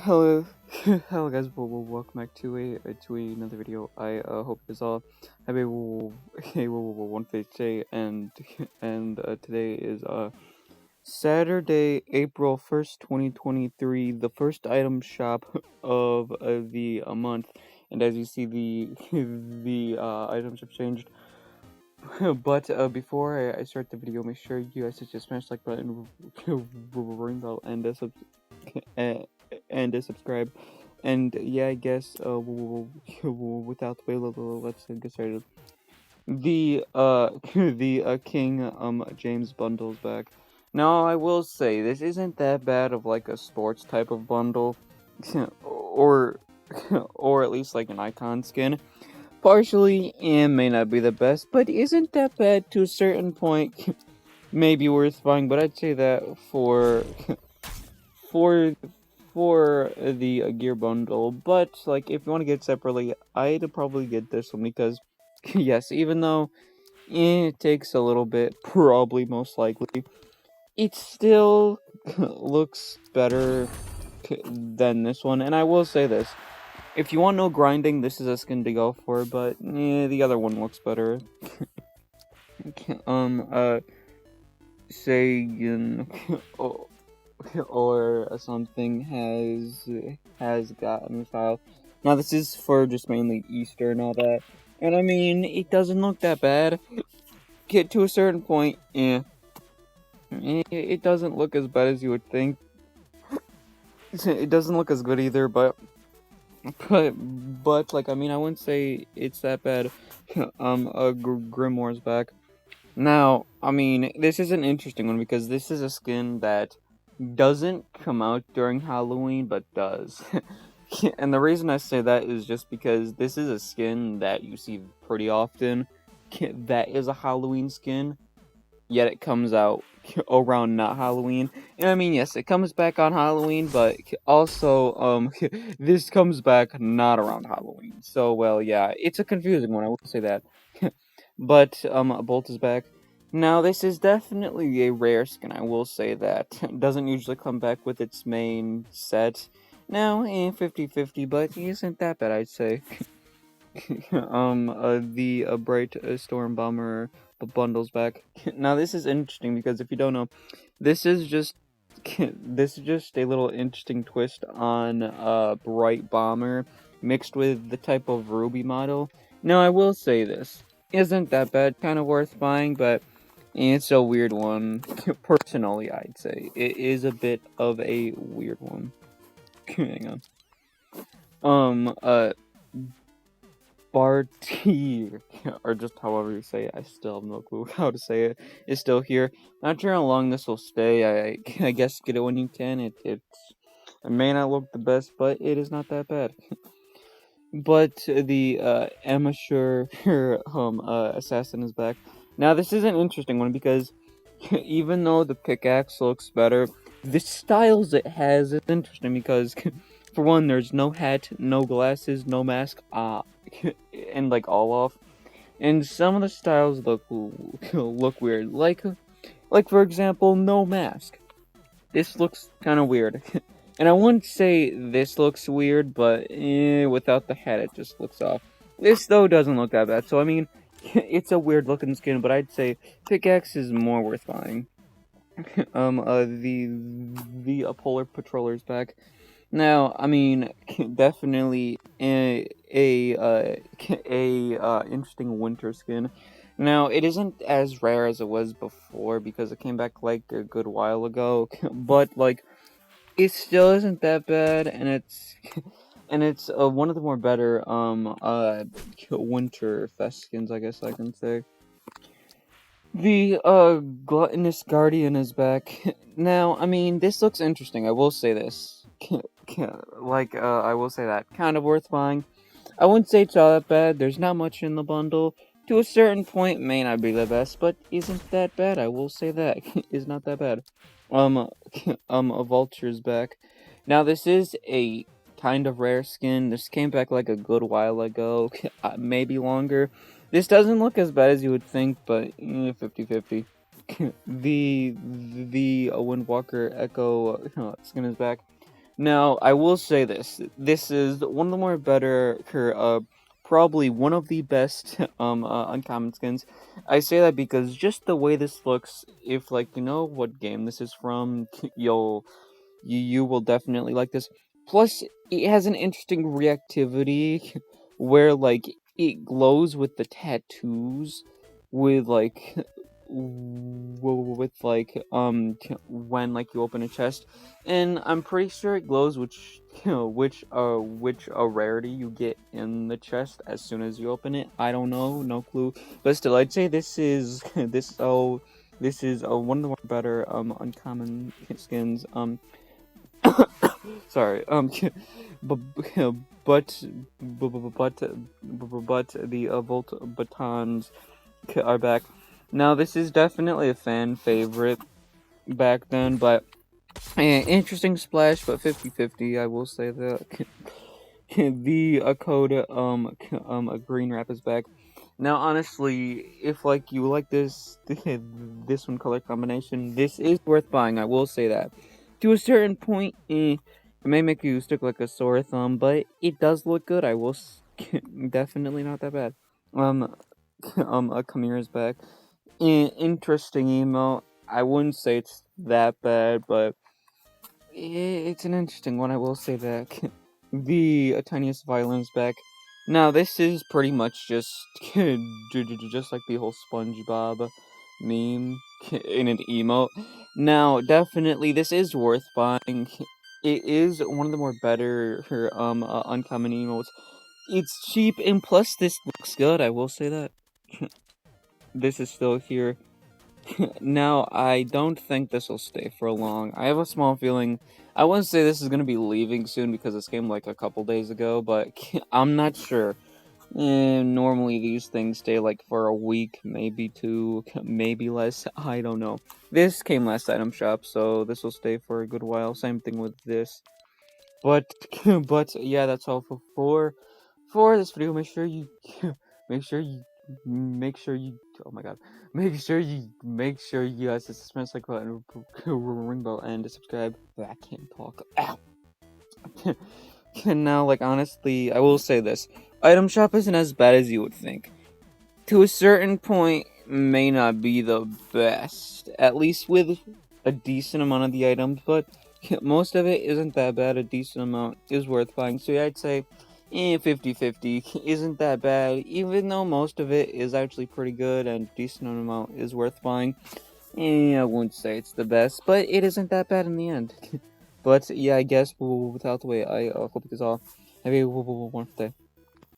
Hello, hello guys. Welcome back to another video. I hope you guys all have a wonderful day, and today is Saturday, April 1st, 2023, the first item shop of the month, and as you see, the items have changed. But before I start the video, make sure you guys hit the smash like button, ring bell, and subscribe. And yeah, I guess without the way, let's get started. The the King James bundle's back. Now I will say this isn't that bad of like a sports type of bundle, or or at least like an icon skin. Partially, and may not be the best, but isn't that bad to a certain point. Maybe worth buying, but I'd say that for the gear bundle. But like, if you want to get it separately, I'd probably get this one because, yes, even though it takes a little bit, probably most likely, it still looks better than this one. And I will say this. If you want no grinding, this is a skin to go for, but the other one looks better. Sagan or something has gotten style. Now this is for just mainly Easter and all that, and I mean it doesn't look that bad. Get to a certain point, it doesn't look as bad as you would think. It doesn't look as good either, but like I mean I wouldn't say it's that bad. Grimoire's back. Now, I mean, this is an interesting one because this is a skin that doesn't come out during Halloween, but does. And the reason I say that is just because this is a skin that you see pretty often that is a Halloween skin, yet it comes out around not Halloween. And I mean, yes, it comes back on Halloween, but also, this comes back not around Halloween. So, well, yeah, it's a confusing one, I will say that. But, Bolt is back. Now, this is definitely a rare skin, I will say that. Doesn't usually come back with its main set. Now, 50-50, but he isn't that bad, I'd say. The Bright Storm Bomber bundles back. Now, this is interesting because if you don't know, this is just a little interesting twist on Bright Bomber mixed with the type of Ruby model. Now, I will say this isn't that bad, kind of worth buying, but it's a weird one. Personally, I'd say it is a bit of a weird one. Hang on. Bartier, or just however you say it, I still have no clue how to say it, is still here. Not sure how long this will stay. I guess get it when you can. It may not look the best, but it is not that bad. But the amateur assassin is back. Now this is an interesting one because even though the pickaxe looks better, the styles it has is interesting because for one, there's no hat, no glasses, no mask, and like all off. And some of the styles look weird. Like for example, no mask. This looks kind of weird. And I wouldn't say this looks weird, but without the hat, it just looks off. This, though, doesn't look that bad. So, I mean, it's a weird-looking skin, but I'd say pickaxe is more worth buying. The Polar Patroller's back. Now, I mean, definitely a interesting winter skin. Now, it isn't as rare as it was before because it came back like a good while ago, but like it still isn't that bad, and it's one of the more better winter fest skins, I guess I can say. The Gluttonous Guardian is back. Now, I mean, this looks interesting, I will say this. I will say that. Kind of worth buying. I wouldn't say it's all that bad, there's not much in the bundle. To a certain point, may not be the best, but isn't that bad, I will say that. Is not that bad. A Vulture's back. Now, this is a kind of rare skin. This came back like a good while ago, maybe longer. This doesn't look as bad as you would think, but 50-50. The Windwalker Echo skin is back. Now, I will say this. This is one of the more better, probably one of the best uncommon skins. I say that because just the way this looks, if like you know what game this is from, you will definitely like this. Plus, it has an interesting reactivity where like it glows with the tattoos, with like with like when like you open a chest, and I'm pretty sure it glows which which rarity you get in the chest as soon as you open it. I don't know, no clue, but still, I'd say this is this is one of the more better uncommon skins. Sorry. But but but the Volt batons are back. Now this is definitely a fan favorite back then, but interesting splash, but 50-50. I will say that. The code a green wrap is back. Now honestly, if like you like this this one color combination, this is worth buying. I will say that. To a certain point, it may make you stick like a sore thumb, but it does look good. I will definitely not that bad. Um Kamira's back. Interesting emo. I wouldn't say it's that bad, but it's an interesting one, I will say that. The tiniest violin's back. Now, this is pretty much just just like the whole SpongeBob meme in an emote. Now, definitely, this is worth buying. It is one of the more better uncommon emotes. It's cheap, and plus, this looks good. I will say that. This is still here. Now, I don't think this will stay for long. I have a small feeling. I wouldn't say this is gonna be leaving soon because this came like a couple days ago, but I'm not sure. Normally these things stay like for a week, maybe two, maybe less. I don't know. This came last item shop, so this will stay for a good while. Same thing with this. But but yeah, that's all for this video. Make sure you make sure you make sure you oh my god, make sure you guys hit the smash like button, ring bell, and subscribe. I can't talk. Ow. And now, like honestly, I will say this: item shop isn't as bad as you would think. To a certain point, may not be the best, at least with a decent amount of the items, but most of it isn't that bad. A decent amount is worth buying, so yeah, I'd say 50-50 isn't that bad, even though most of it is actually pretty good and decent amount is worth buying. I wouldn't say it's the best, but it isn't that bad in the end. But yeah, I guess without the way, I hope you guys all have a wonderful day.